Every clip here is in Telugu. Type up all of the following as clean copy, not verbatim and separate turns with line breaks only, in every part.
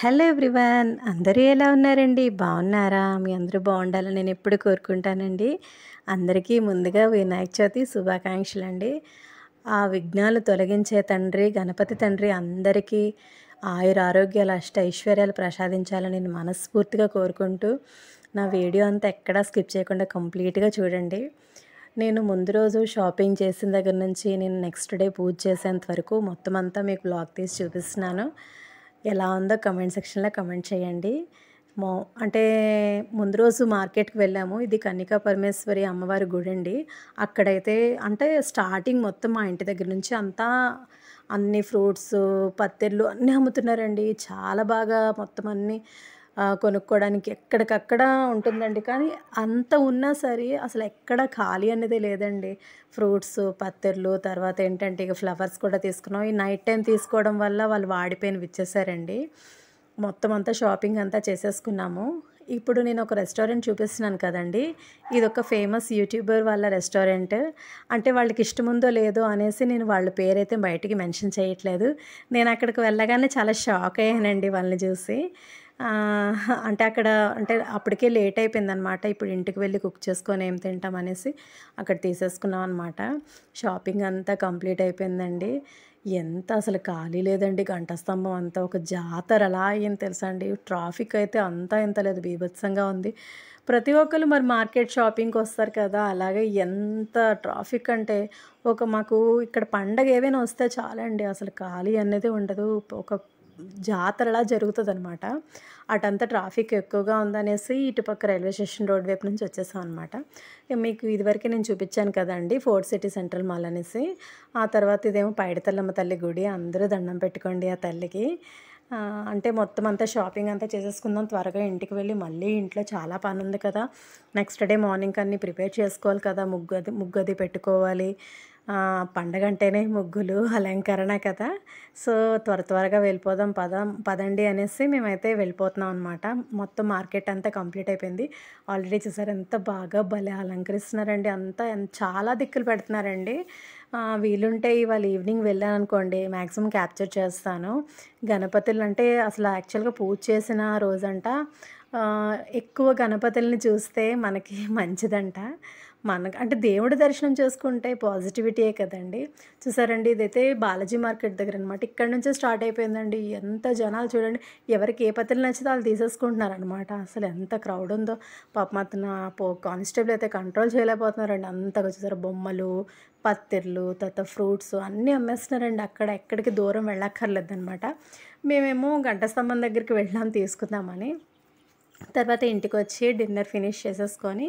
హలో ఎవ్రీవన్, అందరూ ఎలా ఉన్నారండి? బాగున్నారా? మీ అందరూ బాగుండాలని నేను ఎప్పుడు కోరుకుంటానండి. అందరికీ ముందుగా వినాయక చవితి శుభాకాంక్షలండి. ఆ విఘ్నాలు తొలగించే తండ్రి గణపతి తండ్రి అందరికీ ఆయురారోగ్యాలు అష్టైశ్వర్యాలు ప్రసాదించాలని నేను మనస్ఫూర్తిగా కోరుకుంటూ నా వీడియో అంతా ఎక్కడా స్కిప్ చేయకుండా కంప్లీట్గా చూడండి. నేను ముందు రోజు షాపింగ్ చేసిన దగ్గర నుంచి నేను నెక్స్ట్ డే పూజ చేసేంత వరకు మొత్తం అంతా మీకు బ్లాగ్ తీసి చూపిస్తున్నాను. ఎలా ఉందో కమెంట్ సెక్షన్లో కమెంట్ చేయండి. మో అంటే ముందు రోజు మార్కెట్కి వెళ్ళాము. ఇది కన్నికా పరమేశ్వరి అమ్మవారి గుడి అండి. అక్కడైతే అంటే స్టార్టింగ్ మొత్తం మా ఇంటి దగ్గర నుంచి అంతా అన్ని ఫ్రూట్స్, పత్తెర్లు అన్నీ అమ్ముతున్నారండి. చాలా బాగా మొత్తం అన్నీ కొనుక్కోవడానికి ఎక్కడికక్కడ ఉంటుందండి. కానీ అంత ఉన్నా సరే అసలు ఎక్కడ ఖాళీ అనేదే లేదండి. ఫ్రూట్స్, పత్తెర్లు, తర్వాత ఏంటంటే ఇక ఫ్లవర్స్ కూడా తీసుకున్నాం. ఈ నైట్ టైం తీసుకోవడం వల్ల వాళ్ళు వాడిపోయినవి ఇచ్చేసారండి. మొత్తం అంతా షాపింగ్ అంతా చేసేసుకున్నాము. ఇప్పుడు నేను ఒక రెస్టారెంట్ చూపిస్తున్నాను కదండి, ఇది ఒక ఫేమస్ యూట్యూబర్ వాళ్ళ రెస్టారెంట్. అంటే వాళ్ళకి ఇష్టముందో లేదో అనేసి నేను వాళ్ళ పేరైతే బయటికి మెన్షన్ చేయట్లేదు. నేను అక్కడికి వెళ్ళగానే చాలా షాక్ అయ్యానండి వాళ్ళని చూసి. అంటే అక్కడ అంటే అప్పటికే లేట్ అయిపోయిందనమాట. ఇప్పుడు ఇంటికి వెళ్ళి కుక్ చేసుకొని ఏం తింటాం అనేసి అక్కడ తీసేసుకున్నాం అనమాట. షాపింగ్ అంతా కంప్లీట్ అయిపోయిందండి. ఎంత అసలు ఖాళీ లేదండి. గంట స్తంభం అంతా ఒక జాతర అలా అయింది తెలుసా అండి. ట్రాఫిక్ అయితే అంతా ఇంత లేదు, బీభత్సంగా ఉంది. ప్రతి ఒక్కరు మరి మార్కెట్ షాపింగ్కి వస్తారు కదా, అలాగే ఎంత ట్రాఫిక్ అంటే మాకు ఇక్కడ పండగ ఏదైనా వస్తే చాలండి, అసలు ఖాళీ అనేది ఉండదు. ఒక జాతరలా జరుగుతుందనమాట. అటంతా ట్రాఫిక్ ఎక్కువగా ఉందనేసి ఇటుపక్క రైల్వే స్టేషన్ రోడ్ వైపు నుంచి వచ్చేసాం అనమాట. మీకు ఇదివరకే నేను చూపించాను కదండి, ఫోర్ట్ సిటీ సెంట్రల్ మాల్ అనేసి. ఆ తర్వాత ఇదేమో పైడితల్లమ్మ తల్లి గుడి. అందరూ దండం పెట్టుకోండి ఆ తల్లికి. అంటే మొత్తం అంతా షాపింగ్ అంతా చేసేసుకుందాం, త్వరగా ఇంటికి వెళ్ళి మళ్ళీ ఇంట్లో చాలా పని ఉంది కదా. నెక్స్ట్ డే మార్నింగ్ అన్నీ ప్రిపేర్ చేసుకోవాలి కదా, ముగ్గు అది పెట్టుకోవాలి. పండగ అంటేనే ముగ్గులు అలంకరణ కదా. సో త్వరగా వెళ్ళిపోదాం పదండి అనేసి మేమైతే వెళ్ళిపోతున్నాం అనమాట. మొత్తం మార్కెట్ అంతా కంప్లీట్ అయిపోయింది. ఆల్రెడీ చూసారు ఎంత బాగా భలే అలంకరిస్తున్నారండి. అంతా చాలా దిక్కులు పెడుతున్నారండి. వీలుంటే ఇవాళ ఈవినింగ్ వెళ్ళాను అనుకోండి, మ్యాక్సిమం క్యాప్చర్ చేస్తాను. గణపతులు అంటే అసలు యాక్చువల్గా పూజ చేసిన రోజంట ఎక్కువ గణపతుల్ని చూస్తే మనకి మంచిదంట. మనకు అంటే దేవుడి దర్శనం చేసుకుంటే పాజిటివిటీయే కదండి. చూసారండి, ఇదైతే బాలాజీ మార్కెట్ దగ్గర అనమాట. ఇక్కడ నుంచే స్టార్ట్ అయిపోయిందండి. ఎంత జనాలు చూడండి, ఎవరికి ఏ పత్తులు నచ్చితే వాళ్ళు తీసేసుకుంటున్నారనమాట. అసలు ఎంత క్రౌడ్ ఉందో. పాపం అతను కానిస్టేబుల్ అయితే కంట్రోల్ చేయలేకపోతున్నారండి. అంతగా చూసారు, బొమ్మలు, పత్తిర్లు, తర్వాత ఫ్రూట్స్ అన్నీ అమ్మేస్తున్నారండి. అక్కడ ఎక్కడికి దూరం వెళ్ళక్కర్లేదనమాట. మేమేమో గంట స్తంభం దగ్గరికి వెళ్ళాం తీసుకుందామని. తర్వాత ఇంటికి వచ్చి డిన్నర్ ఫినిష్ చేసేసుకొని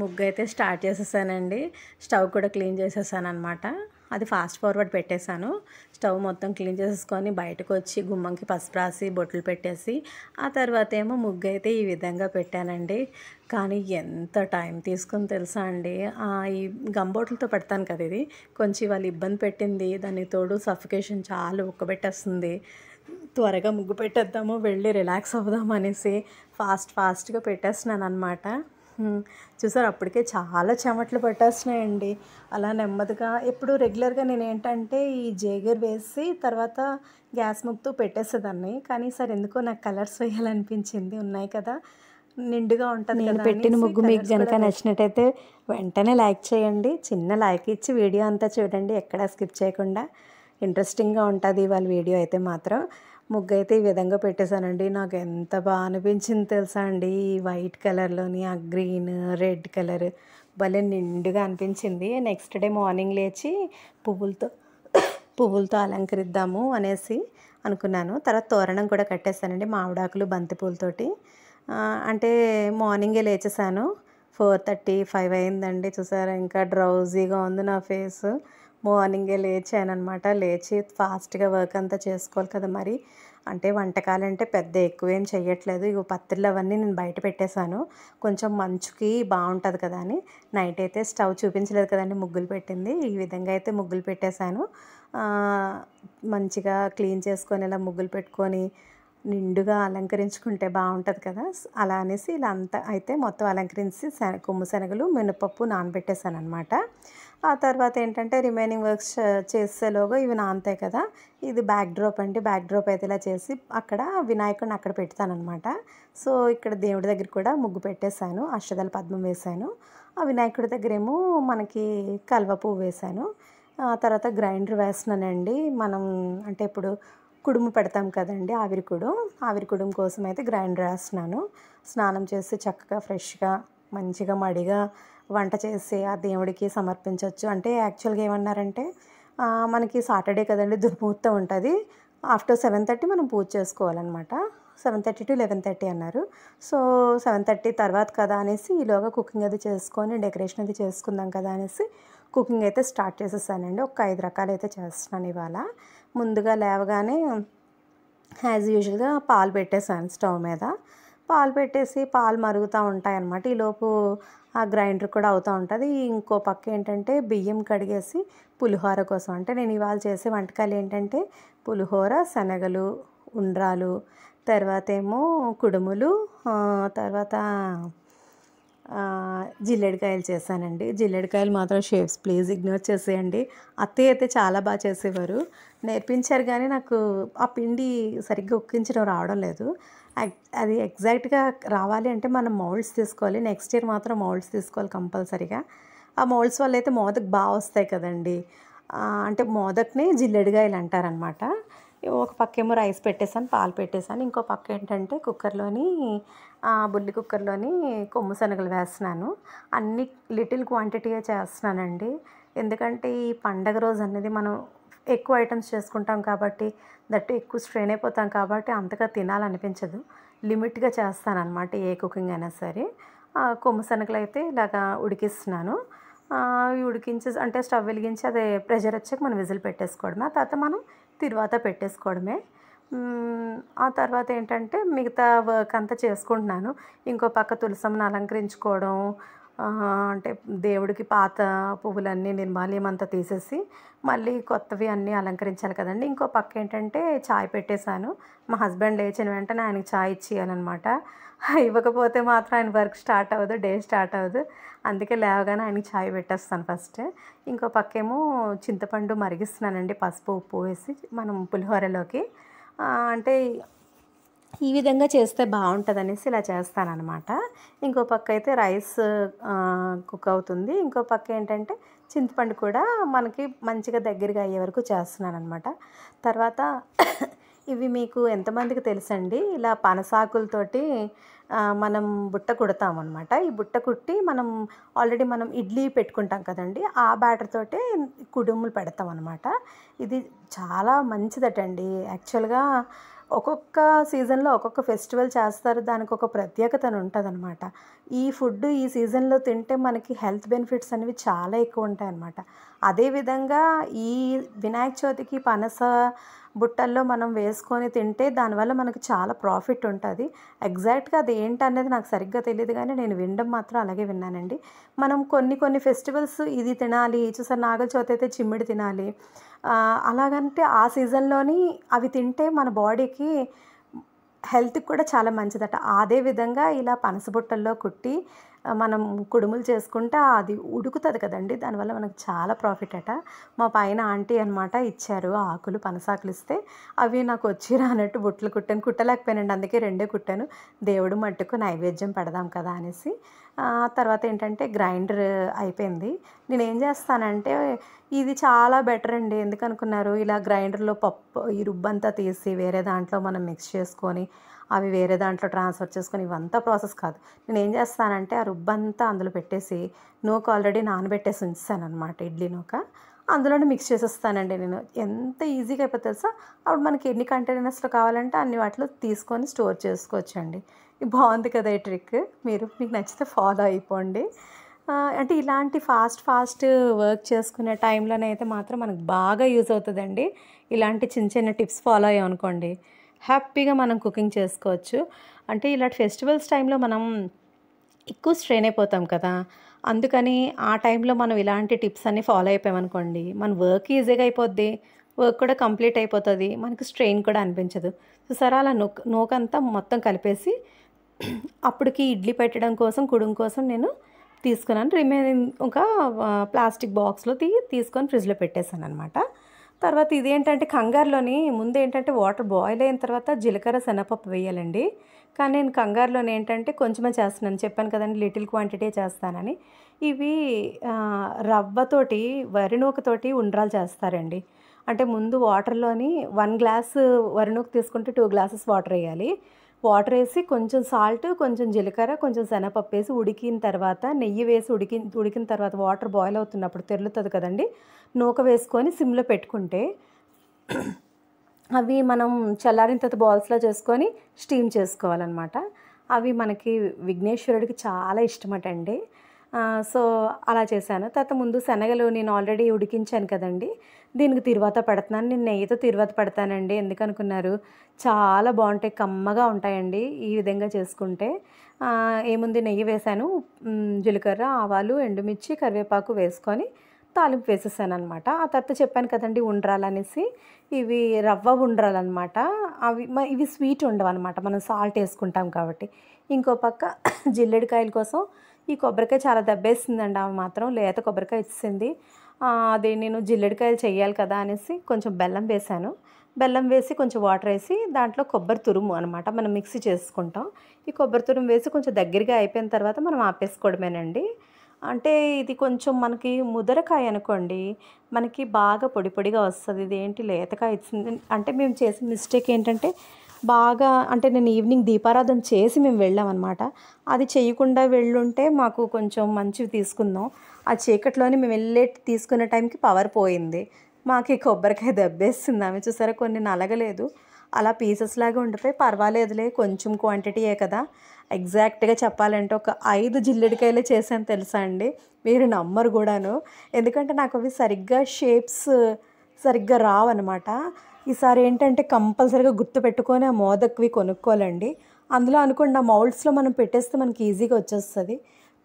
ముగ్గు అయితే స్టార్ట్ చేసేసానండి. స్టవ్ కూడా క్లీన్ చేసేసాను అనమాట. అది ఫాస్ట్ ఫార్వర్డ్ పెట్టేశాను. స్టవ్ మొత్తం క్లీన్ చేసేసుకొని బయటకు వచ్చి గుమ్మంకి పసుపు రాసి బొట్లు పెట్టేసి ఆ తర్వాత ఏమో ముగ్గు అయితే ఈ విధంగా పెట్టానండి. కానీ ఎంత టైం తీసుకుని తెలుసా అండి. ఈ గంబోట్లతో పెడతాను కదా, ఇది కొంచెం వాళ్ళు ఇబ్బంది పెట్టింది. దానికి తోడు సఫికేషన్ చాలా ఉక్కబెట్టేస్తుంది. త్వరగా ముగ్గు పెట్టేద్దాము, వెళ్ళి రిలాక్స్ అవుదాం అనేసి ఫాస్ట్గా పెట్టేస్తున్నాను అనమాట. చూసారు, అప్పటికే చాలా చెమటలు పట్టేస్తున్నాయండి. అలా నెమ్మదిగా ఎప్పుడు రెగ్యులర్గా నేను ఏంటంటే ఈ జేగర్ వేసి తర్వాత గ్యాస్ ముగ్గుతో పెట్టేసేదాన్ని. కానీ సార్ ఎందుకో నాకు కలర్స్ వేయాలనిపించింది. ఉన్నాయి కదా, నిండుగా ఉంటుంది. నేను పెట్టిన ముగ్గు మీకు కనుక నచ్చినట్టయితే వెంటనే లైక్ చేయండి. చిన్న లైక్ ఇచ్చి వీడియో అంతా చూడండి, ఎక్కడా స్కిప్ చేయకుండా. ఇంట్రెస్టింగ్గా ఉంటుంది వాళ్ళ వీడియో అయితే మాత్రం. ముగ్గు అయితే ఈ విధంగా పెట్టేశానండి. నాకు ఎంత బాగా అనిపించింది తెలుసా అండి. ఈ వైట్ కలర్లోని ఆ గ్రీన్, రెడ్ కలర్ భలే నిండుగా అనిపించింది. నెక్స్ట్ డే మార్నింగ్ లేచి పువ్వులతో అలంకరిద్దాము అనేసి అనుకున్నాను. తర్వాత తోరణం కూడా కట్టేశానండి, మామిడాకులు, బంతిపూలతోటి. అంటే మార్నింగే లేచేసాను. 4:35 అయిందండి. చూసారా, ఇంకా డ్రౌజీగా ఉంది నా ఫేస్. మార్నింగే లేచానమాట. లేచి ఫాస్ట్గా వర్క్ అంతా చేసుకోవాలి కదా మరి. అంటే వంటకాలంటే పెద్ద ఎక్కువేం చెయ్యట్లేదు. ఇగో పత్తిళ్ళు అవన్నీ నేను బయట పెట్టేశాను, కొంచెం మంచుకి బాగుంటుంది కదా అని. నైట్ అయితే స్టవ్ చూపించలేదు కదండి, ముగ్గులు పెట్టింది. ఈ విధంగా అయితే ముగ్గులు పెట్టేశాను. మంచిగా క్లీన్ చేసుకొని ఇలా ముగ్గులు పెట్టుకొని నిండుగా అలంకరించుకుంటే బాగుంటుంది కదా. అలా అనేసి ఇలా అంతా అయితే మొత్తం అలంకరించి కొమ్ము శనగలు మినపప్పు నానబెట్టేసాను అనమాట. ఆ తర్వాత ఏంటంటే రిమైనింగ్ వర్క్స్ చేసేలోగా ఇవి నానతాయి కదా. ఇది బ్యాక్ డ్రాప్ అండి. బ్యాక్ డ్రాప్ అయితే ఇలా చేసి అక్కడ వినాయకుడిని అక్కడ పెడతానమాట. సో ఇక్కడ దేవుడి దగ్గర కూడా ముగ్గు పెట్టేశాను, అష్టదళ పద్మం వేశాను. ఆ వినాయకుడి దగ్గరేమో మనకి కల్వ పువ్వు వేశాను. తర్వాత గ్రైండర్ వేస్తున్నానండి. మనం అంటే ఇప్పుడు కుడుము పెడతాం కదండి, ఆవిరి కుడుము కోసం అయితే గ్రైండర్ వేస్తున్నాను. స్నానం చేసి చక్కగా ఫ్రెష్గా మంచిగా మడిగా వంట చేసి ఆ దేవుడికి సమర్పించవచ్చు. అంటే యాక్చువల్గా ఏమన్నారంటే మనకి సాటర్డే కదండి దుర్ముహూర్తం ఉంటుంది, ఆఫ్టర్ 7:30 మనం పూజ చేసుకోవాలన్నమాట. 7:30 to 11:30 అన్నారు. సో 7:30 తర్వాత కదా అనేసి ఈలోగా కుకింగ్ అది చేసుకొని డెకరేషన్ అది చేసుకుందాం కదా అనేసి కుకింగ్ అయితే స్టార్ట్ చేసేసానండి. ఒక 5 రకాలు అయితే చేస్తున్నాను ఇవాళ. ముందుగా లేవగానే యాజ్ యూజువల్గా పాలు పెట్టేసాను స్టవ్ మీద. పాలు పెట్టేసి పాలు మరుగుతూ ఉంటాయన్నమాట. ఈలోపు ఆ గ్రైండర్ కూడా అవుతూ ఉంటుంది. ఇంకో పక్క ఏంటంటే బియ్యం కడిగేసి పులిహోర కోసం, అంటే నేను ఇవాళ చేసే వంటకాలు ఏంటంటే పులిహోర, శనగలు, ఉండ్రాలు, తర్వాత ఏమో కుడుములు, తర్వాత జిల్లేడికాయలు చేశానండి. జిల్లేడికాయలు మాత్రం షేప్స్ ప్లీజ్ ఇగ్నోర్ చేసేయండి. అత్తయ్య అయితే చాలా బాగా చేసేవారు, నేర్పించారు కానీ నాకు ఆ పిండి సరిగ్గా ఉక్కించడం రావడం లేదు. అది ఎగ్జాక్ట్గా రావాలి అంటే మనం మౌల్డ్స్ తీసుకోవాలి. నెక్స్ట్ ఇయర్ మాత్రం మౌల్డ్స్ తీసుకోవాలి కంపల్సరీగా. ఆ మౌల్డ్స్ వల్ల అయితే మోదక్ బాగా వస్తాయి కదండి. అంటే మోదక్ని జిల్లేడికాయలు అంటారనమాట. ఒక పక్కేమో రైస్ పెట్టేసాను, పాలు పెట్టేసాను. ఇంకో పక్క ఏంటంటే కుక్కర్లోని బుల్లి కుక్కర్లోని కొమ్ము శనగలు వేస్తున్నాను. అన్ని లిటిల్ క్వాంటిటీగా చేస్తున్నానండి. ఎందుకంటే ఈ పండగ రోజు అనేది మనం ఎక్కువ ఐటమ్స్ చేసుకుంటాం కాబట్టి, దట్టు ఎక్కువ స్ట్రెయిన్ అయిపోతాం కాబట్టి అంతగా తినాలనిపించదు. లిమిట్గా చేస్తానన్నమాట ఏ కుకింగ్ అయినా సరే. కొమ్ము శనగలు అయితే ఇలాగా ఉడికిస్తున్నాను. ఉడికించేసి అంటే స్టవ్ వెలిగించి అదే ప్రెషర్ వచ్చాక మనం విజిల్ పెట్టేసుకోవడమే. ఆ తర్వాత మనం తిరువాత పెట్టేసుకోవడమే. ఆ తర్వాత ఏంటంటే మిగతా వర్క్ అంతా చేసుకుంటున్నాను. ఇంకో పక్క తులసమ్మని అలంకరించుకోవడం, అంటే దేవుడికి పాత పువ్వులన్నీ నిర్మాల్యం అంతా తీసేసి మళ్ళీ కొత్తవి అన్నీ అలంకరించాలి కదండి. ఇంకో పక్క ఏంటంటే చాయ్ పెట్టేశాను. మా హస్బెండ్ లేచిన వెంటనే ఆయనకి చాయ్ ఇచ్చేయాలన్నమాట. ఇవ్వకపోతే మాత్రం ఆయన వర్క్ స్టార్ట్ అవ్వదు, డే స్టార్ట్ అవ్వదు. అందుకే లేవగానే ఆయనకి చాయ్ పెట్టేస్తాను ఫస్ట్. ఇంకో పక్కేమో చింతపండు మరిగిస్తున్నానండి, పసుపు ఉప్పు వేసి మనం పులిహోరలోకి. అంటే ఈ విధంగా చేస్తే బాగుంటుంది అనేసి ఇలా చేస్తానన్నమాట. ఇంకో పక్క అయితే రైస్ కుక్ అవుతుంది. ఇంకో పక్క ఏంటంటే చింతపండు కూడా మనకి మంచిగా దగ్గరగా అయ్యే వరకు చేస్తున్నాను అనమాట. తర్వాత ఇవి మీకు ఎంతమందికి తెలుసండి, ఇలా పనసాకులతోటి మనం బుట్ట కుడతామన్నమాట. ఈ బుట్ట కుట్టి మనం ఆల్రెడీ మనం ఇడ్లీ పెట్టుకుంటాం కదండి, ఆ బ్యాటర్ తోటే కుడుములు పెడతాం అనమాట. ఇది చాలా మంచిదటండి. యాక్చువల్గా ఒక్కొక్క సీజన్లో ఒక్కొక్క ఫెస్టివల్ చేస్తారు, దానికి ఒక ప్రత్యేకతను ఉంటుందన్నమాట. ఈ ఫుడ్ ఈ సీజన్లో తింటే మనకి హెల్త్ బెనిఫిట్స్ అనేవి చాలా ఎక్కువ ఉంటాయన్నమాట. అదేవిధంగా ఈ వినాయక చవితికి పనస బుట్టల్లో మనం వేసుకొని తింటే దానివల్ల మనకు చాలా ప్రాఫిట్ ఉంటుంది. ఎగ్జాక్ట్గా అది ఏంటనేది నాకు సరిగ్గా తెలియదు కానీ నేను వినడం మాత్రం అలాగే విన్నానండి. మనం కొన్ని ఫెస్టివల్స్ ఇది తినాలి, చూసారు నాగల చవితి అయితే చిమ్మిడి తినాలి, అలాగంటే ఆ సీజన్లోని అవి తింటే మన బాడీకి హెల్త్కి కూడా చాలా మంచిదట. అదే విధంగా ఇలా పనసబుట్టల్లో కుట్టి మనం కుడుములు చేసుకుంటే అది ఉడుకుతుంది కదండి, దానివల్ల మనకు చాలా ప్రాఫిట్ అట. మా పైన ఆంటీ అనమాట ఇచ్చారు ఆకులు, పనసాకులు ఇస్తే అవి నాకు వచ్చి రానట్టు బుట్టలు కుట్టలేకపోయానండి, అందుకే 2 కుట్టాను. దేవుడు మట్టుకు నైవేద్యం పెడదాం కదా అనేసి. తర్వాత ఏంటంటే గ్రైండర్ అయిపోయింది. నేనేం చేస్తానంటే ఇది చాలా బెటర్ అండి. ఎందుకనుకున్నారు, ఇలా గ్రైండర్లో పప్పు ఈ రుబ్బంతా తీసి వేరే దాంట్లో మనం మిక్స్ చేసుకొని అవి వేరే దాంట్లో ట్రాన్స్ఫర్ చేసుకొని ఇవంతా ప్రాసెస్ కాదు. నేను ఏం చేస్తానంటే ఆ రుబ్బంతా అందులో పెట్టేసి నూక ఆల్రెడీ నానబెట్టేసి ఉంచాను అనమాట, ఇడ్లీ నూక, అందులోనే మిక్స్ చేసేస్తానండి నేను. ఎంత ఈజీగా అయిపోతుంది తెలుసా. అప్పుడు మనకి ఎన్ని కంటైనర్స్లో కావాలంటే అన్ని వాటిలో తీసుకొని స్టోర్ చేసుకోవచ్చండి. బాగుంది కదా ఈ ట్రిక్, మీకు నచ్చితే ఫాలో అయిపోండి. అంటే ఇలాంటి ఫాస్ట్ వర్క్ చేసుకునే టైంలోనైతే మాత్రం మనకు బాగా యూజ్ అవుతుందండి. ఇలాంటి చిన్న టిప్స్ ఫాలో అయ్యామనుకోండి హ్యాపీగా మనం కుకింగ్ చేసుకోవచ్చు. అంటే ఇలాంటి ఫెస్టివల్స్ టైంలో మనం ఎక్కువ స్ట్రెయిన్ అయిపోతాం కదా, అందుకని ఆ టైంలో మనం ఇలాంటి టిప్స్ అన్నీ ఫాలో అయిపోయామనుకోండి మన వర్క్ ఈజీగా అయిపోద్ది, వర్క్ కూడా కంప్లీట్ అయిపోతుంది, మనకు స్ట్రెయిన్ కూడా అనిపించదు. చూసారా అలా నూకంతా మొత్తం కలిపేసి అప్పటికి ఇడ్లీ పెట్టడం కోసం కుడుం కోసం నేను తీసుకున్నాను. రిమైనింగ్ ఒక ప్లాస్టిక్ బాక్స్లో తీసుకొని ఫ్రిడ్జ్లో పెట్టేశాను అనమాట. తర్వాత ఇదేంటంటే కంగారులోని ముందు ఏంటంటే వాటర్ బాయిల్ అయిన తర్వాత జీలకర్ర శనగపప్పు వేయాలండి. కానీ నేను కంగారులోని ఏంటంటే కొంచెమే చేస్తున్నాను, చెప్పాను కదండి లిటిల్ క్వాంటిటీ చేస్తానని. ఇవి రవ్వతోటి వరి నూకతోటి ఉండ్రాలు చేస్తారండి. అంటే ముందు వాటర్లోని 1 గ్లాసు వరి నూక తీసుకుంటే 2 గ్లాసెస్ వాటర్ వేయాలి. వాటర్ వేసి కొంచెం సాల్ట్, కొంచెం జీలకర్ర, కొంచెం శనగపప్పు వేసి ఉడికిన తర్వాత నెయ్యి వేసి ఉడికిన తర్వాత వాటర్ బాయిల్ అవుతున్నప్పుడు తెరులుతుంది కదండి, నూక వేసుకొని సిమ్లో పెట్టుకుంటే అవి మనం చల్లారిన తర్వాత బాల్స్లో చేసుకొని స్టీమ్ చేసుకోవాలన్నమాట. అవి మనకి విఘ్నేశ్వరుడికి చాలా ఇష్టమటండి. సో అలా చేశాను. తర్వాత ముందు శనగలు నేను ఆల్రెడీ ఉడికించాను కదండి, దీనికి తిరువాత పెడుతున్నాను. నేను నెయ్యితో తిరువాత పెడతానండి. ఎందుకనుకున్నారు, చాలా బాగుంటాయి, కమ్మగా ఉంటాయండి ఈ విధంగా చేసుకుంటే. ఏముంది, నెయ్యి వేసాను, జీలకర్ర, ఆవాలు, ఎండుమిర్చి, కరివేపాకు వేసుకొని తాలింపు వేసేసాను అనమాట. ఆ తర్వాత చెప్పాను కదండి ఉండ్రాలనేసి, ఇవి రవ్వ ఉండ్రాలన్నమాట. ఇవి స్వీట్ ఉండవు అనమాట, మనం సాల్ట్ వేసుకుంటాం కాబట్టి. ఇంకో పక్క జిల్లెడికాయల కోసం ఈ కొబ్బరికాయ చాలా దెబ్బేసిందండి, ఆమె మాత్రం లేత కొబ్బరికాయ ఇచ్చింది. అది నేను జిల్లెడికాయలు చేయాలి కదా అనేసి కొంచెం బెల్లం వేసాను. బెల్లం వేసి కొంచెం వాటర్ వేసి దాంట్లో కొబ్బరి తురుము అనమాట, మనం మిక్సీ చేసుకుంటాం. ఈ కొబ్బరి తురుము వేసి కొంచెం దగ్గరగా అయిపోయిన తర్వాత మనం ఆపేసుకోవడమేనండి. అంటే ఇది కొంచెం మనకి ముదరకాయ అనుకోండి, మనకి బాగా పొడి పొడిగా వస్తుంది. ఇదేంటి లేతకాయ ఇచ్చింది అంటే, మేము చేసిన మిస్టేక్ ఏంటంటే బాగా అంటే నేను ఈవినింగ్ దీపారాధన చేసి మేము వెళ్ళామన్నమాట. అది చేయకుండా వెళ్ళుంటే మాకు కొంచెం మంచివి తీసుకుందాం. ఆ చీకట్లోని మేము తీసుకునే టైంకి పవర్ పోయింది. మాకు ఈ కొబ్బరికాయ దెబ్బేస్తుంది. ఆమె చూసారా, కొన్ని నలగలేదు, అలా పీసెస్ లాగా ఉండిపోయి. పర్వాలేదులే, కొంచెం క్వాంటిటీయే కదా. ఎగ్జాక్ట్గా చెప్పాలంటే ఒక 5 జిల్లెడికాయలే చేశాను తెలుసా అండి, మీరు నమ్మరు కూడాను. ఎందుకంటే నాకు అవి షేప్స్ సరిగ్గా రావన్నమాట. ఈసారి ఏంటంటే కంపల్సరీగా గుర్తుపెట్టుకొని ఆ మోదక్వి కొనుక్కోవాలండి. అందులో అనుకోండి ఆ మౌల్డ్స్లో మనం పెట్టేస్తే మనకి ఈజీగా వచ్చేస్తుంది.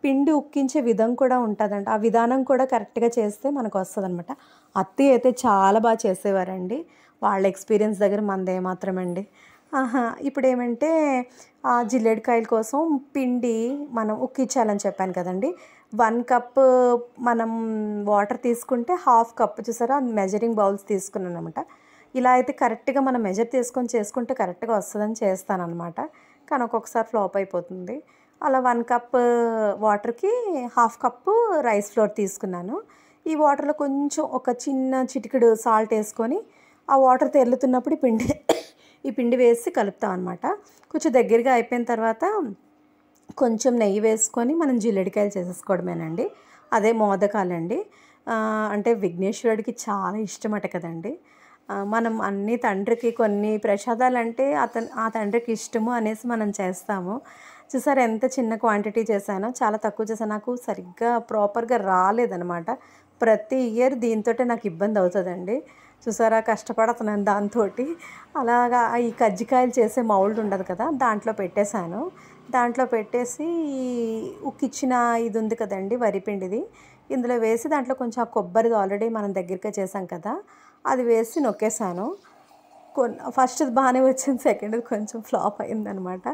పిండి ఉక్కించే విధం కూడా ఉంటుందంట, ఆ విధానం కూడా కరెక్ట్గా చేస్తే మనకు వస్తుంది అనమాట. అత్తయ్య అయితే చాలా బాగా చేసేవారండి, వాళ్ళ ఎక్స్పీరియన్స్ దగ్గర మనది ఏమాత్రమండి. ఇప్పుడు ఏమంటే ఆ జిల్లేడికాయల కోసం పిండి మనం ఉక్కించాలని చెప్పాను కదండి. 1 కప్ మనం వాటర్ తీసుకుంటే 1/2 కప్ చూసారా, మెజరింగ్ బౌల్స్ తీసుకున్నాను అనమాట. ఇలా అయితే కరెక్ట్గా మనం మెజర్ తీసుకొని చేసుకుంటే కరెక్ట్గా వస్తుందని చేస్తానన్నమాట. కానీ ఒక్కొక్కసారి ఫ్లాప్ అయిపోతుంది. అలా 1 కప్ వాటర్కి 1/2 కప్పు రైస్ ఫ్లోర్ తీసుకున్నాను. ఈ వాటర్లో కొంచెం ఒక చిన్న చిటికెడు సాల్ట్ వేసుకొని ఆ వాటర్ తెరులుతున్నప్పుడు ఈ పిండి వేసి కలుపుతాం అనమాట. కొంచెం దగ్గరగా అయిపోయిన తర్వాత కొంచెం నెయ్యి వేసుకొని మనం జిల్లెడికాయలు చేసేసుకోవడమేనండి. అదే మోదకాలండి. అంటే విఘ్నేశ్వరుడికి చాలా ఇష్టమట కదండి. మనం అన్ని తండ్రికి కొన్ని ప్రసాదాలంటే ఆ తండ్రికి ఇష్టము అనేసి మనం చేస్తాము. చూసారా ఎంత చిన్న క్వాంటిటీ చేశానో, చాలా తక్కువ చేశాను. నాకు సరిగ్గా ప్రాపర్గా రాలేదనమాట. ప్రతి ఇయర్ దీంతోటే నాకు ఇబ్బంది అవుతుందండి. చూసారా, కష్టపడుతున్నాను దాంతో. అలాగా ఈ కజ్జికాయలు చేసే మౌల్డ్ ఉండదు కదా, దాంట్లో పెట్టేశాను. దాంట్లో పెట్టేసి ఉక్కిచ్చిన ఇది ఉంది కదండి వరిపిండిది, ఇందులో వేసి దాంట్లో కొంచెం ఆ కొబ్బరిది ఆల్రెడీ మనం దగ్గరగా చేసాం కదా, అది వేసి నొక్కేసాను. ఫస్ట్ బాగానే వచ్చింది, సెకండ్ కొంచెం ఫ్లాప్ అయిందనమాట.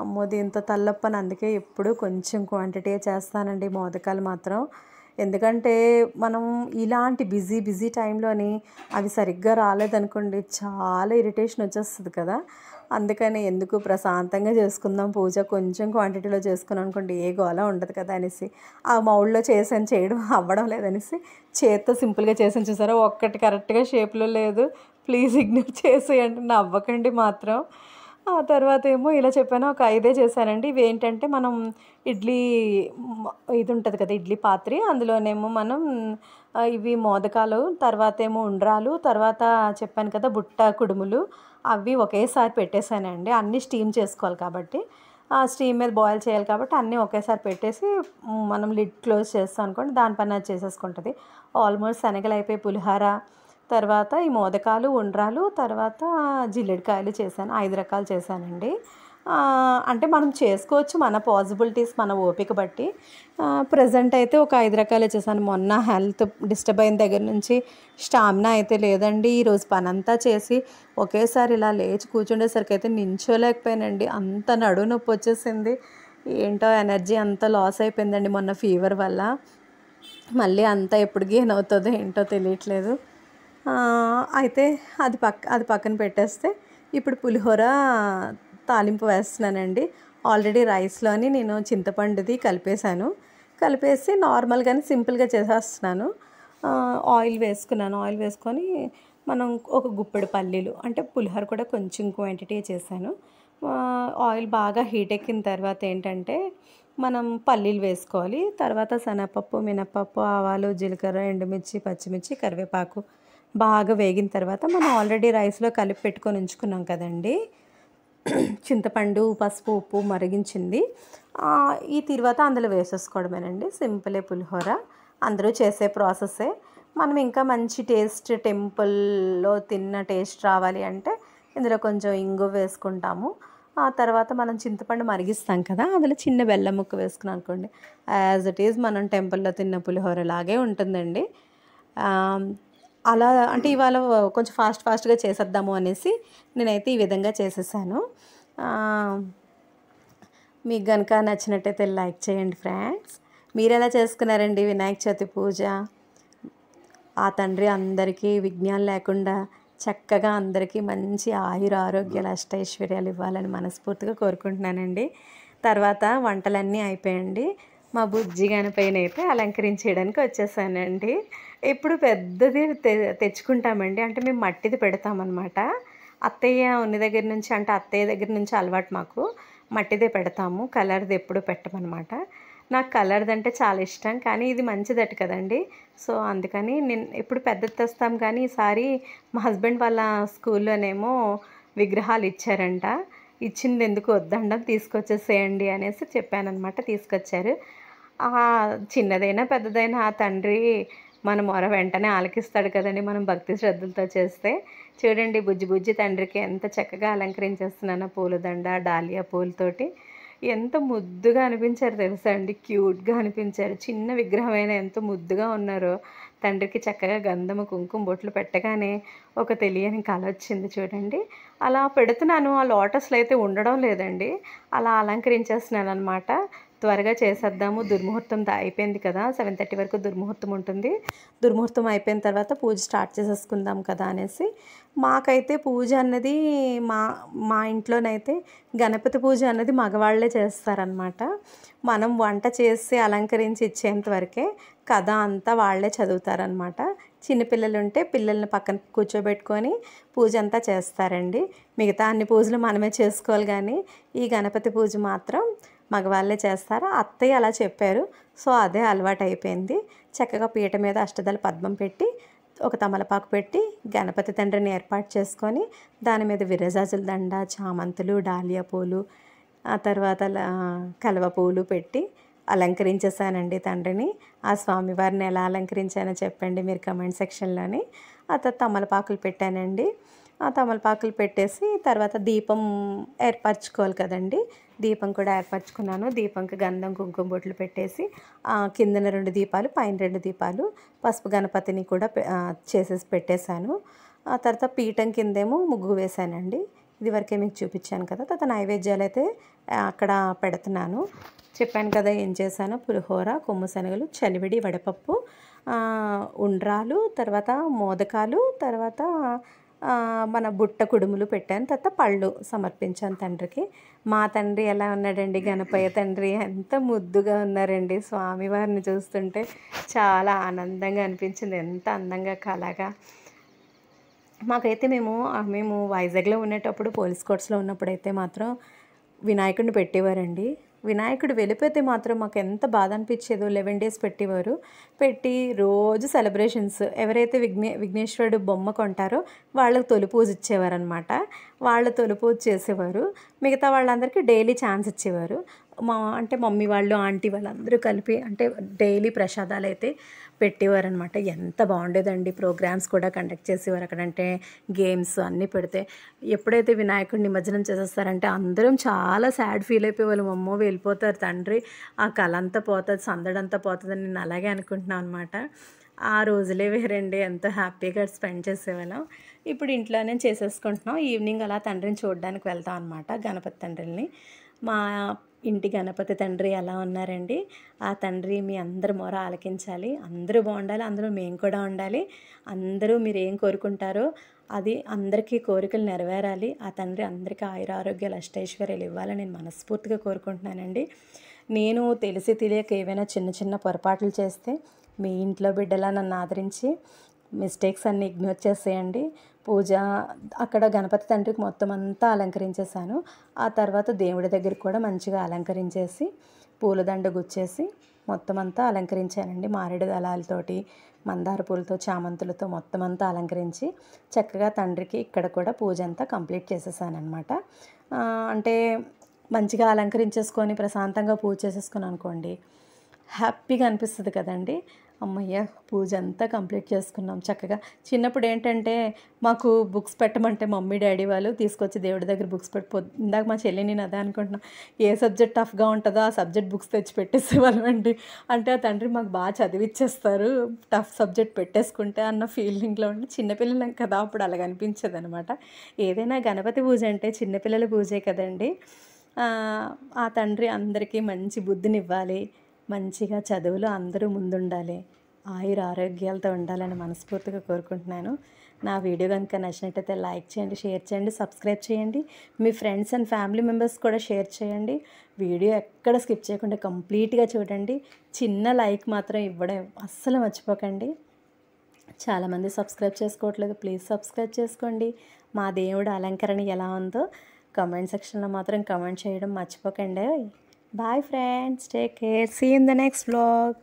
అమ్మో దీంతో తల్లప్పని, అందుకే ఎప్పుడు కొంచెం క్వాంటిటీ చేస్తానండి మోదకాలు మాత్రం. ఎందుకంటే మనం ఇలాంటి బిజీ టైంలోని అవి సరిగ్గా రాలేదనుకోండి, చాలా ఇరిటేషన్ వచ్చేస్తుంది కదా. అందుకని ఎందుకు ప్రశాంతంగా చేసుకుందాం పూజ, కొంచెం క్వాంటిటీలో చేసుకున్నాం అనుకోండి ఏ గోల ఉండదు కదా అనేసి ఆ మౌల్డ్లో చేయడం అవ్వడం లేదనేసి చేత్తో సింపుల్గా చేసాను. చూసారా, ఒక్కటి కరెక్ట్గా షేప్లో లేదు, ప్లీజ్ ఇగ్నోర్ చేసేయండి, నవ్వకండి మాత్రం. ఆ తర్వాత ఏమో ఇలా చెప్పాను, ఒక 5 చేశానండి. ఇవి ఏంటంటే మనం ఇడ్లీ ఇది ఉంటుంది కదా, ఇడ్లీ పాత్ర, అందులోనేమో మనం ఇవి మోదకాలు, తర్వాత ఏమో ఉండ్రాలు, తర్వాత చెప్పాను కదా బుట్ట కుడుములు, అవి ఒకేసారి పెట్టేశానండి. అన్నీ స్టీమ్ చేసుకోవాలి కాబట్టి, ఆ స్టీమ్ మీద బాయిల్ చేయాలి కాబట్టి అన్నీ ఒకేసారి పెట్టేసి మనం లిడ్ క్లోజ్ చేస్తాం అనుకోండి, దానిపైన అది చేసేసుకుంటుంది. ఆల్మోస్ట్ శనగలు అయిపోయి పులిహార, తర్వాత ఈ మోదకాలు, ఉండ్రాలు, తర్వాత జిల్లెడికాయలు చేశాను. 5 రకాలు చేశానండి. అంటే మనం చేసుకోవచ్చు మన పాసిబిలిటీస్ మన ఓపిక బట్టి. ప్రెజెంట్ అయితే ఒక 5 రకాలే చేశాను. మొన్న హెల్త్ డిస్టర్బ్ అయిన దగ్గర నుంచి స్టామినా అయితే లేదండి. ఈరోజు పనంతా చేసి ఒకేసారి ఇలా లేచి కూర్చుండేసరికి అయితే నించోలేకపోయానండి. అంత నడుము నొప్పి వచ్చేసింది. ఏంటో ఎనర్జీ అంతా లాస్ అయిపోయిందండి మొన్న ఫీవర్ వల్ల. మళ్ళీ అంతా ఎప్పుడు గెయిన్ అవుతుందో ఏంటో తెలియట్లేదు. అయితే అది పక్కన పెట్టేస్తే ఇప్పుడు పులిహోర తాలింపు వేస్తున్నానండి. ఆల్రెడీ రైస్లోని నేను చింతపండుది కలిపేసి నార్మల్గానే సింపుల్గా చేసేస్తున్నాను. ఆయిల్ వేసుకున్నాను. ఆయిల్ వేసుకొని మనం ఒక గుప్పెడు పల్లీలు, అంటే పులిహోర కూడా కొంచెం క్వాంటిటీ చేశాను. ఆయిల్ బాగా హీట్ ఎక్కిన తర్వాత ఏంటంటే మనం పల్లీలు వేసుకోవాలి. తర్వాత శనగపప్పు, మినపప్పు, ఆవాలు, జీలకర్ర, ఎండుమిర్చి, పచ్చిమిర్చి, కరివేపాకు బాగా వేగిన తర్వాత మనం ఆల్రెడీ రైస్లో కలిపి పెట్టుకొని ఉంచుకున్నాం కదండి చింతపండు, పసుపు, ఉప్పు మరిగించింది. ఈ తర్వాత అందులో వేసేసుకోవడమేనండి. సింపులే పులిహోర. అందరూ చేసే ప్రాసెస్సే. మనం ఇంకా మంచి టేస్ట్ టెంపుల్లో తిన్న టేస్ట్ రావాలి అంటే ఇందులో కొంచెం ఇంగువ వేసుకుంటాము. ఆ తర్వాత మనం చింతపండు మరిగిస్తాం కదా, అందులో చిన్న బెల్లం ముక్క వేసుకున్నాం అనుకోండి, యాజ్ ఇట్ ఈజ్ మనం టెంపుల్లో తిన్న పులిహోర లాగే ఉంటుందండి. అలా అంటే ఇవాళ కొంచెం ఫాస్ట్గా చేసేద్దాము అనేసి నేనైతే ఈ విధంగా చేసేసాను. మీకు కనుక నచ్చినట్టయితే లైక్ చేయండి ఫ్రెండ్స్. మీరు ఎలా చేసుకున్నారండి వినాయక చవితి పూజ? ఆ తండ్రి అందరికీ విఘ్నాలు లేకుండా చక్కగా అందరికీ మంచి ఆయుర ఆరోగ్యాలు అష్టైశ్వర్యాలు ఇవ్వాలని మనస్ఫూర్తిగా కోరుకుంటున్నానండి. తర్వాత వంటలన్నీ అయిపోయండి. మా బుజ్జి గణపయ్యనైతే అలంకరించేయడానికి వచ్చేసానండి. ఇప్పుడు పెద్దది తెచ్చుకుంటామండి. అంటే మేము మట్టిది పెడతామన్నమాట. అత్తయ్య ఉన్న దగ్గర నుంచి, అంటే అత్తయ్య దగ్గర నుంచి అలవాటు మాకు. మట్టిదే పెడతాము, కలర్ది ఎప్పుడు పెట్టమన్నమాట. నాకు కలర్ది అంటే చాలా ఇష్టం, కానీ ఇది మంచిదట కదండి. సో అందుకని నేను ఎప్పుడు పెద్దది తెస్తాం. కానీ ఈసారి మా హస్బెండ్ వాళ్ళ స్కూల్లోనేమో విగ్రహాలు ఇచ్చారంట. ఇచ్చింది ఎందుకు వద్దండం, తీసుకొచ్చేసేయండి అనేసి చెప్పానన్నమాట. తీసుకొచ్చారు. చిన్నదైనా పెద్దదైనా ఆ తండ్రి మన మొర వెంటనే ఆలకిస్తాడు కదండి, మనం భక్తి శ్రద్ధలతో చేస్తే. చూడండి బుజ్జి తండ్రికి ఎంత చక్కగా అలంకరించేస్తున్నానో పూలదండ, డాలియా పూలతోటి. ఎంత ముద్దుగా అనిపించారు తెలుసా అండి, క్యూట్గా అనిపించారు. చిన్న విగ్రహమైనా ఎంత ముద్దుగా ఉన్నారో. తండ్రికి చక్కగా గంధము, కుంకుమ బొట్లు పెట్టగానే ఒక తెలియని కళ వచ్చింది చూడండి. అలా పెడుతున్నాను, ఆ లోటస్లో అయితే ఉండడం లేదండి. అలా అలంకరించేస్తున్నాను అనమాట. త్వరగా చేసేద్దాము, దుర్ముహూర్తం అయిపోయింది కదా, 7:30 వరకు దుర్ముహూర్తం ఉంటుంది. దుర్ముహూర్తం అయిపోయిన తర్వాత పూజ స్టార్ట్ చేసేసుకుందాం కదా అనేసి. మాకైతే పూజ అన్నది మా ఇంట్లోనైతే గణపతి పూజ అన్నది మగవాళ్ళే చేస్తారనమాట. మనం వంట చేసి అలంకరించి ఇచ్చేంత వరకే కథ అంతా వాళ్ళే చదువుతారనమాట. చిన్నపిల్లలు ఉంటే పిల్లల్ని పక్కన కూర్చోబెట్టుకొని పూజ అంతా చేస్తారండి. మిగతా అన్ని పూజలు మనమే చేసుకోవాలి, కానీ ఈ గణపతి పూజ మాత్రం మగవాళ్ళే చేస్తారు. అత్తయ్య అలా చెప్పారు, సో అదే అలవాటు అయిపోయింది. చక్కగా పీట మీద అష్టదళ పద్మం పెట్టి, ఒక తమలపాకు పెట్టి, గణపతి తండ్రిని ఏర్పాటు చేసుకొని దాని మీద విరజాజుల దండ, చామంతులు, డాలియా పూలు, ఆ తర్వాత కలువ పూలు పెట్టి అలంకరించేసానండి తండ్రిని. ఆ స్వామివారిని ఎలా అలంకరించానో చెప్పండి మీరు కమెంట్ సెక్షన్లోని. ఆ తర్వాత తమలపాకులు పెట్టానండి. ఆ తమలపాకులు పెట్టేసి తర్వాత దీపం ఏర్పరచుకోవాలి కదండి, దీపం కూడా ఏర్పరచుకున్నాను. దీపంకి గంధం, కుంకుమ బొట్లు పెట్టేసి కిందన 2 దీపాలు, పైన 2 దీపాలు, పసుపు గణపతిని కూడా చేసేసి పెట్టేశాను. ఆ తర్వాత పీఠం కిందేమో ముగ్గు వేశానండి. ఇదివరకే మీకు చూపించాను కదా. తర్వాత నైవేద్యాలు అయితే అక్కడ పెడుతున్నాను. చెప్పాను కదా ఏం చేశాను. పులిహోర, కొమ్ము శనగలు, చలివిడి, వడపప్పు, ఉండ్రాలు, తర్వాత మోదకాలు, తర్వాత మన బుట్ట కుడుములు పెట్టాను. తర్వాత పళ్ళు సమర్పించాను తండ్రికి. మా తండ్రి ఎలా ఉన్నాడండి, గణపయ్య తండ్రి ఎంత ముద్దుగా ఉన్నారండి. స్వామివారిని చూస్తుంటే చాలా ఆనందంగా అనిపించింది, ఎంత అందంగా కళగా. మాకైతే మేము వైజాగ్లో ఉండేటప్పుడు, పోలీస్ కోర్ట్స్లో ఉన్నప్పుడైతే మాత్రం వినాయకుడిని పెట్టేవారండి. వినాయకుడు వెళ్ళిపోతే మాత్రం మాకు ఎంత బాధ అనిపించేదో. 11 days పెట్టేవారు. పెట్టి రోజు సెలబ్రేషన్స్. ఎవరైతే విఘ్నేశ్వరుడు బొమ్మ కొంటారో వాళ్ళకి తొలి పూజ ఇచ్చేవారనమాట. వాళ్ళు తొలి పూజ చేసేవారు. మిగతా వాళ్ళందరికీ డైలీ ఛాన్స్ ఇచ్చేవారు. అంటే మమ్మీ వాళ్ళు, ఆంటీ వాళ్ళు అందరూ కలిపి అంటే డైలీ ప్రసాదాలు అయితే పెట్టేవారనమాట. ఎంత బాగుండేదండి. ప్రోగ్రామ్స్ కూడా కండక్ట్ చేసేవారు అక్కడ. అంటే గేమ్స్ అన్నీ పెడితే ఎప్పుడైతే వినాయకుడిని నిమజ్జనం చేసేస్తారంటే అందరం చాలా సాడ్ ఫీల్ అయిపోయేవాళ్ళం. అమ్మో వెళ్ళిపోతారు తండ్రి, ఆ కళ అంతా పోతుంది, సందడంతా పోతుందని నేను అలాగే అనుకుంటున్నాను అనమాట. ఆ రోజులే వేరండి. ఎంతో హ్యాపీగా స్పెండ్ చేసేవాళ్ళం. ఇప్పుడు ఇంట్లోనే చేసేసుకుంటున్నాం. ఈవినింగ్ అలా తండ్రిని చూడడానికి వెళ్తాం అనమాట, గణపతి తండ్రిని. మా ఇంటి గణపతి తండ్రి ఎలా ఉన్నారండి. ఆ తండ్రి మీ అందరి మొర ఆలకించాలి, అందరూ బాగుండాలి, అందులో మేము కూడా ఉండాలి. అందరూ మీరు ఏం కోరుకుంటారో అది అందరికీ కోరికలు నెరవేరాలి. ఆ తండ్రి అందరికీ ఆయురారోగ్యాలు అష్టైశ్వర్యాలు ఇవ్వాలని నేను మనస్ఫూర్తిగా కోరుకుంటున్నానండి. నేను తెలిసి తెలియక ఏవైనా చిన్న చిన్న పొరపాట్లు చేస్తే మీ ఇంట్లో బిడ్డలా నన్ను ఆదరించి మిస్టేక్స్ అన్నీ ఇగ్నోర్ చేసేయండి. పూజ అక్కడ గణపతి తండ్రికి మొత్తం అంతా అలంకరించేసాను. ఆ తర్వాత దేవుడి దగ్గర కూడా మంచిగా అలంకరించేసి పూలదండ గుచ్చేసి మొత్తం అంతా అలంకరించానండి. మారేడు దళాలతోటి, మందార పూలతో, చామంతులతో మొత్తం అంతా అలంకరించి చక్కగా తండ్రికి ఇక్కడ కూడా పూజ అంతా కంప్లీట్ చేసేసానమాట. అంటే మంచిగా అలంకరించేసుకొని ప్రశాంతంగా పూజ చేసేసుకొని అనుకోండి, హ్యాపీగా అనిపిస్తుంది కదండి. అమ్మయ్య పూజ అంతా కంప్లీట్ చేసుకున్నాం చక్కగా. చిన్నప్పుడు ఏంటంటే మాకు బుక్స్ పెట్టమంటే మమ్మీ డాడీ వాళ్ళు తీసుకొచ్చి దేవుడి దగ్గర బుక్స్ ఇందాక మా చెల్లి నేను అదే అనుకుంటున్నాం, ఏ సబ్జెక్ట్ టఫ్గా ఉంటుందో ఆ సబ్జెక్ట్ బుక్స్ తెచ్చి పెట్టేసేవాళ్ళం అండి. అంటే ఆ తండ్రి మాకు బాగా చదివిచ్చేస్తారు టఫ్ సబ్జెక్ట్ పెట్టేసుకుంటే అన్న ఫీలింగ్లో ఉండి, చిన్నపిల్లలం కదా అప్పుడు అలాగ అనిపించేది అనమాట. ఏదైనా గణపతి పూజ అంటే చిన్నపిల్లల పూజే కదండి. ఆ తండ్రి అందరికీ మంచి బుద్ధినివ్వాలి, మంచిగా చదువులో అందరూ ముందుండాలి, ఆయుర ఆరోగ్యాలతో ఉండాలని మనస్ఫూర్తిగా కోరుకుంటున్నాను. నా వీడియో కనుక నచ్చినట్టయితే లైక్ చేయండి, షేర్ చేయండి, సబ్స్క్రైబ్ చేయండి. మీ ఫ్రెండ్స్ అండ్ ఫ్యామిలీ మెంబర్స్ కూడా షేర్ చేయండి. వీడియో ఎక్కడ స్కిప్ చేయకుండా కంప్లీట్గా చూడండి. చిన్న లైక్ మాత్రం ఇవ్వడం అస్సలు మర్చిపోకండి. చాలామంది సబ్స్క్రైబ్ చేసుకోవట్లేదు, ప్లీజ్ సబ్స్క్రైబ్ చేసుకోండి. మా దేవుడు అలంకరణ ఎలా ఉందో కామెంట్ సెక్షన్లో మాత్రం కామెంట్ చేయడం మర్చిపోకండి. Bye friends, take care, see you in the next vlog.